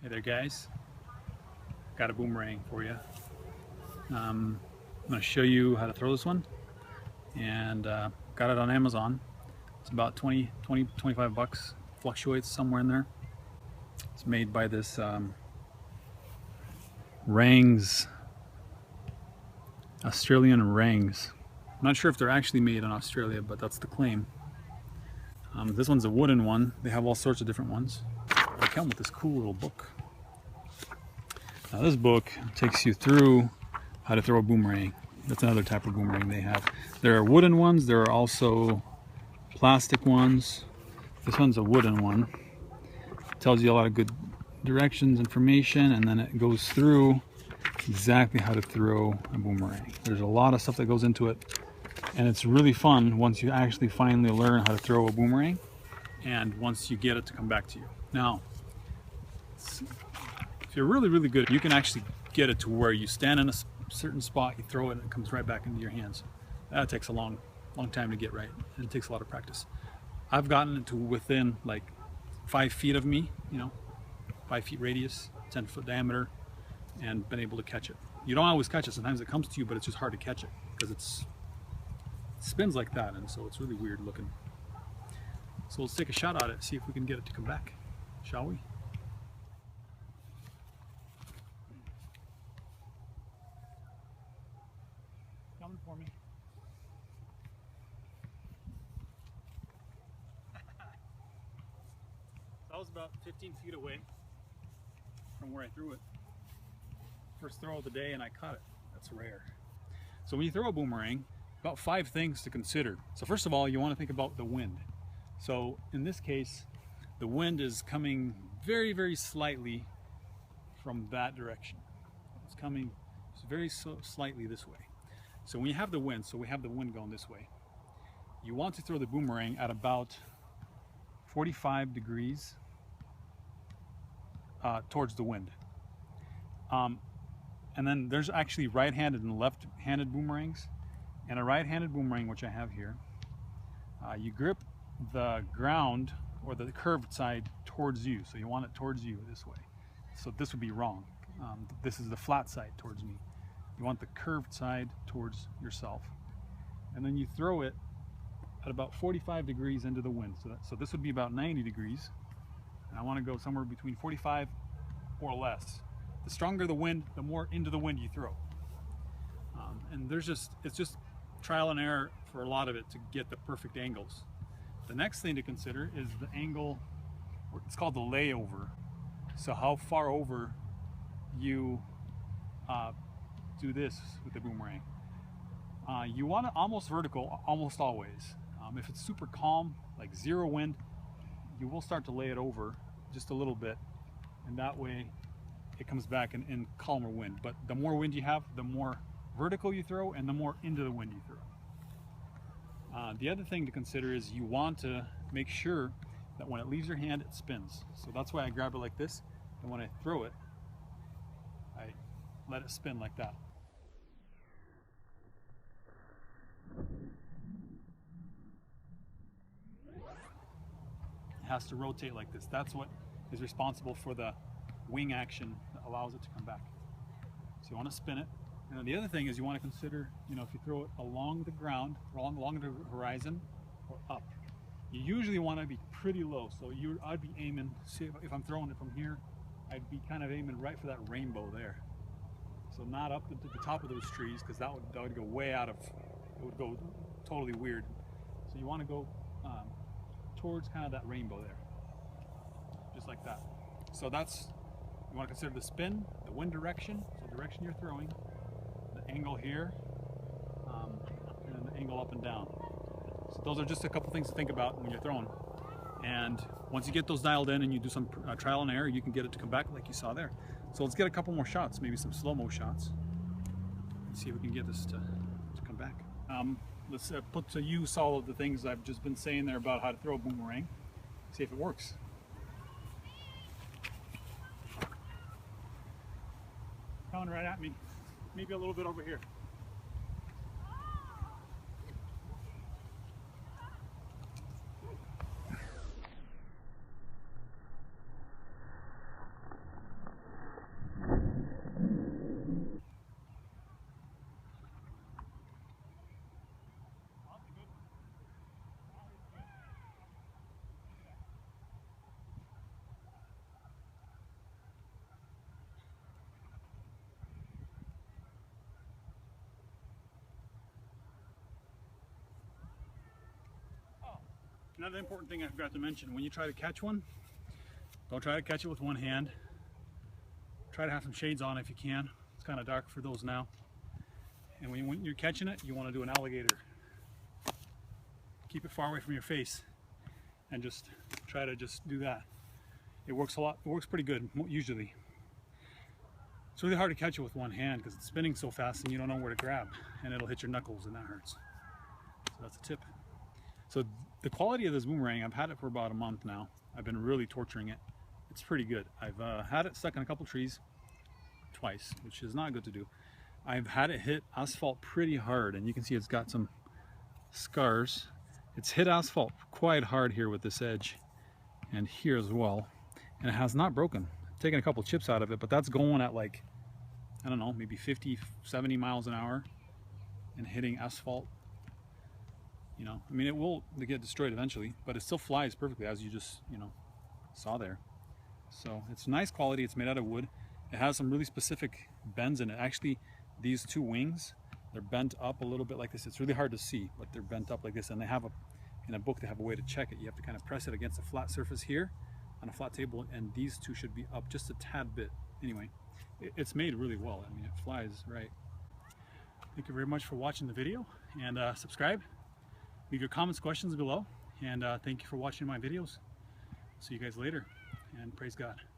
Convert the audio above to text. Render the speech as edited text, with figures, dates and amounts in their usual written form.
Hey there guys, got a boomerang for you. I'm going to show you how to throw this one, and got it on Amazon. It's about 25 bucks, fluctuates somewhere in there. It's made by this Rangs, Australian Rangs. I'm not sure if they're actually made in Australia, but that's the claim. This one's a wooden one. They have all sorts of different ones. They come with this cool little book. Now this book takes you through how to throw a boomerang. That's another type of boomerang they have. There are wooden ones, there are also plastic ones. This one's a wooden one. It tells you a lot of good directions, information, and then it goes through exactly how to throw a boomerang. There's a lot of stuff that goes into it, and it's really fun once you actually finally learn how to throw a boomerang and once you get it to come back to you. Now, if you're really good, you can actually get it to where you stand in a certain spot, you throw it, and it comes right back into your hands. That takes a long time to get right, and it takes a lot of practice. I've gotten it to within like 5 feet of me, 5 feet radius, 10-foot diameter, and been able to catch it. You don't always catch it. Sometimes it comes to you, but it's just hard to catch it because it spins like that, and so it's really weird looking. So let's take a shot at it, see if we can get it to come back, shall we? Coming for me. That was about 15 feet away from where I threw it. First throw of the day, and I caught it. That's rare. So when you throw a boomerang, about 5 things to consider. So first of all, you want to think about the wind. So in this case, the wind is coming very slightly from that direction. It's coming very slightly this way. So when you have the wind, so we have the wind going this way, you want to throw the boomerang at about 45 degrees towards the wind. And then there's actually right-handed and left-handed boomerangs. And a right-handed boomerang, which I have here, you grip the ground or the curved side towards you. So you want it towards you this way. So this would be wrong. This is the flat side towards me. You want the curved side towards yourself. And then you throw it at about 45 degrees into the wind. So this would be about 90 degrees. And I want to go somewhere between 45 or less. The stronger the wind, the more into the wind you throw. And it's just trial and error for a lot of it to get the perfect angles. The next thing to consider is the angle, it's called the layover. So how far over you do this with the boomerang. You want it almost vertical, almost always. If it's super calm, like zero wind, you will start to lay it over just a little bit, and that way it comes back in calmer wind. But the more wind you have, the more vertical you throw and the more into the wind you throw. The other thing to consider is you want to make sure that when it leaves your hand, it spins. So that's why I grab it like this, and when I throw it, I let it spin like that. It has to rotate like this. That's what is responsible for the wing action that allows it to come back. So you want to spin it. And then the other thing is you want to consider, if you throw it along the ground, along the horizon, or up. You usually want to be pretty low. So I'd be aiming, see if I'm throwing it from here, I'd be kind of aiming right for that rainbow there. So not up to the top of those trees, because that would go way out of, it would go totally weird. So you want to go towards kind of that rainbow there, just like that. So you want to consider the spin, the wind direction, so the direction you're throwing, the angle here, and then the angle up and down. So those are just a couple things to think about when you're throwing. And once you get those dialed in and you do some trial and error, you can get it to come back like you saw there. So let's get a couple more shots, maybe some slow-mo shots. Let's see if we can get this to come back. Let's put to use all of the things I've just been saying there about how to throw a boomerang. See if it works. Coming right at me. Maybe a little bit over here. Another important thing I forgot to mention, when you try to catch one, don't try to catch it with one hand. Try to have some shades on if you can. It's kind of dark for those now. And when you're catching it, you want to do an alligator. Keep it far away from your face and just try to just do that. It works a lot. It works pretty good usually. It's really hard to catch it with one hand because it's spinning so fast and you don't know where to grab, and it'll hit your knuckles and that hurts. So that's a tip. So the quality of this boomerang, I've had it for about a month now. I've been really torturing it. It's pretty good. I've had it stuck in a couple trees twice, which is not good to do. I've had it hit asphalt pretty hard, and you can see it's got some scars. It's hit asphalt quite hard here with this edge and here as well, and it has not broken. I've taken a couple chips out of it, but that's going at like, I don't know, maybe 50, 70 miles an hour and hitting asphalt. You know, I mean, it will get destroyed eventually, but it still flies perfectly, as you just, you know, saw there. So it's nice quality. It's made out of wood. It has some really specific bends in it. Actually, these two wings, they're bent up a little bit like this. It's really hard to see, but they're bent up like this. And they have in a book, they have a way to check it. You have to kind of press it against a flat surface here on a flat table, and these two should be up just a tad bit. Anyway, it's made really well. I mean, it flies right. Thank you very much for watching the video, and subscribe. Leave your comments, questions below, and thank you for watching my videos. See you guys later, and praise God.